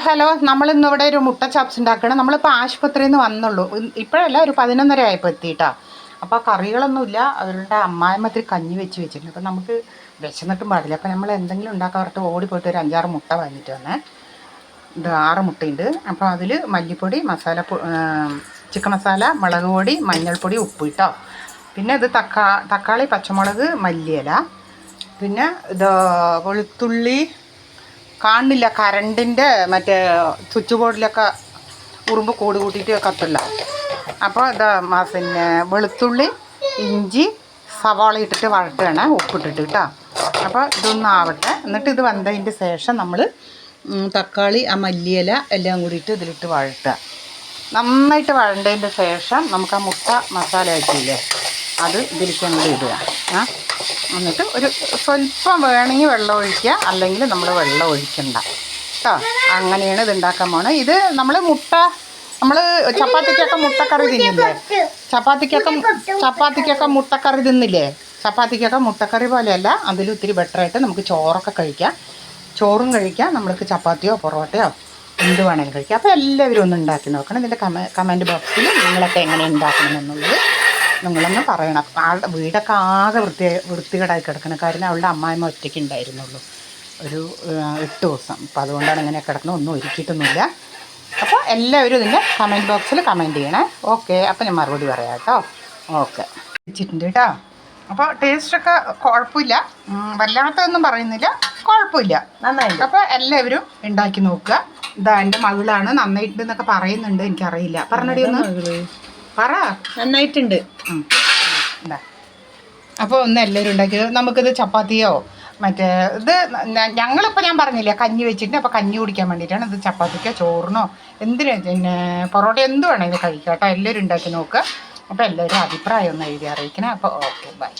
Hello, നമ്മളിന്നിവിടെ ഒരു മുട്ട chops ഉണ്ടാക്കണം. നമ്മളിപ്പോൾ ആശുപത്രിയിൽ നിന്ന് വന്നുള്ളൂ. ഇപ്പോഴല്ല, ഒരു 11:30 ആയപ്പോൾ എത്തിയിട്ടാ. അപ്പോൾ കറികളൊന്നുമില്ല. അവരുടെ അമ്മായിമ്മത്തിരി കഞ്ഞി വെച്ചിട്ടുണ്ട്. അപ്പോൾ നമുക്ക് വിശന്നിട്ടും പാടില്ല. അപ്പോൾ നമ്മൾ എന്തെങ്കിലും ഉണ്ടാക്കാൻ പറഞ്ഞിട്ട് ഓടിപ്പോയിട്ട് ഒരു 5-6 മുട്ട വാങ്ങിയിട്ട് വന്നേ. ഇത് 6 മുട്ടയുണ്ട്. അപ്പോൾ അതിൽ മല്ലിപ്പൊടി, ചിക്കൻ മസാല, മുളക് പൊടി, മഞ്ഞൾപ്പൊടി, ഉപ്പ് കേട്ടോ. പിന്നെ ഇത് തക്കാളി, പച്ചമുളക്, മല്ലിയില, പിന്നെ ഇത് വെളുത്തുള്ളി കാണുന്നില്ല, കറണ്ടിൻ്റെ മറ്റേ സ്വിച്ച് ബോർഡിലൊക്കെ ഉറുമ്പ് കൂട് കൂട്ടിയിട്ട് കത്തില്ല. അപ്പോൾ ഇതാ പിന്നെ വെളുത്തുള്ളി, ഇഞ്ചി, സവാള ഇട്ടിട്ട് വഴട്ടുകയാണ്, ഉപ്പിട്ടിട്ട് കേട്ടോ. അപ്പോൾ ഇതൊന്നും ആവട്ടെ. എന്നിട്ട് ഇത് വന്നതിൻ്റെ ശേഷം നമ്മൾ തക്കാളി, ആ മല്ലിയില എല്ലാം കൂടിയിട്ട് ഇതിലിട്ട് വഴട്ടുക. നന്നായിട്ട് വഴണ്ടതിൻ്റെ ശേഷം നമുക്ക് ആ മുട്ട മസാല ആക്കിയില്ലേ, അത് ഇതിലേക്ക് അങ്ങോട്ട് ഇടുക. എന്നിട്ട് ഒരു സ്വല്പം വേണമെങ്കിൽ വെള്ളം ഒഴിക്കുക, അല്ലെങ്കിൽ നമ്മൾ വെള്ളം ഒഴിക്കണ്ട കേട്ടോ. അങ്ങനെയാണ് ഇത് ഉണ്ടാക്കാൻ പോണത്. ഇത് നമ്മൾ ചപ്പാത്തിക്കൊക്കെ മുട്ടക്കറി തിന്നില്ലേ, ചപ്പാത്തിക്കൊക്കെ മുട്ടക്കറി തിന്നില്ലേ, ചപ്പാത്തിക്കൊക്കെ മുട്ടക്കറി പോലെയല്ല, അതിലൊത്തിരി ബെറ്ററായിട്ട് നമുക്ക് ചോറൊക്കെ കഴിക്കാം. ചോറും കഴിക്കാം, നമ്മൾക്ക് ചപ്പാത്തിയോ പൊറോട്ടയോ എന്ത് വേണമെങ്കിലും കഴിക്കാം. അപ്പോൾ എല്ലാവരും ഒന്ന് ഉണ്ടാക്കി നോക്കണം. ഇതിൻ്റെ കമൻറ്റ് ബോക്സിൽ നിങ്ങളൊക്കെ എങ്ങനെ ഉണ്ടാക്കണമെന്നുള്ളത് നിങ്ങളൊന്ന് പറയണം. ആളുടെ വീടൊക്കെ ആകെ വൃത്തികേടായി കിടക്കണം. കാരണം അവളുടെ അമ്മായിമ്മ ഒറ്റയ്ക്ക് ഉണ്ടായിരുന്നുള്ളൂ ഒരു 8 ദിവസം. അപ്പോൾ അതുകൊണ്ടാണ് ഇങ്ങനെ കിടക്കുന്നത്. ഒന്നും ഒരുക്കിയിട്ടൊന്നുമില്ല. അപ്പോൾ എല്ലാവരും ഇതിൻ്റെ കമൻറ്റ് ബോക്സിൽ കമൻറ്റ് ചെയ്യണേ. ഓക്കെ, അപ്പോൾ ഞാൻ മറുപടി പറയാം കേട്ടോ. ഓക്കെ, വെച്ചിട്ടുണ്ട് കേട്ടോ. അപ്പോൾ ടേസ്റ്റൊക്കെ കുഴപ്പമില്ല, വല്ലാത്തതൊന്നും പറയുന്നില്ല, കുഴപ്പമില്ല, നന്നായിട്ട്. അപ്പോൾ എല്ലാവരും ഉണ്ടാക്കി നോക്കുക. ഇതാ എൻ്റെ മകളാണ്, നന്നായിട്ടുണ്ടെന്നൊക്കെ പറയുന്നുണ്ട്, എനിക്കറിയില്ല. പറഞ്ഞടി ഒന്ന് പറ. നന്നായിട്ടുണ്ട്. എന്താ അപ്പോൾ ഒന്ന് എല്ലാവരും ഉണ്ടാക്കി. നമുക്കിത് ചപ്പാത്തിയോ മറ്റേ ഇത് ഞങ്ങളിപ്പോൾ ഞാൻ പറഞ്ഞില്ലേ കഞ്ഞി വെച്ചിട്ട്, അപ്പോൾ കഞ്ഞി കുടിക്കാൻ വേണ്ടിയിട്ടാണ്. ഇത് ചപ്പാത്തിക്കോ ചോറിനോ എന്തിനു പിന്നെ പൊറോട്ട എന്ത് വേണമെങ്കിലും കഴിക്കാം കേട്ടോ. എല്ലാവരും ഉണ്ടാക്കി നോക്കുക. അപ്പോൾ എല്ലാവരും അഭിപ്രായം ഒന്ന് എഴുതി അറിയിക്കണേ. അപ്പോൾ ഓക്കെ, ബൈ.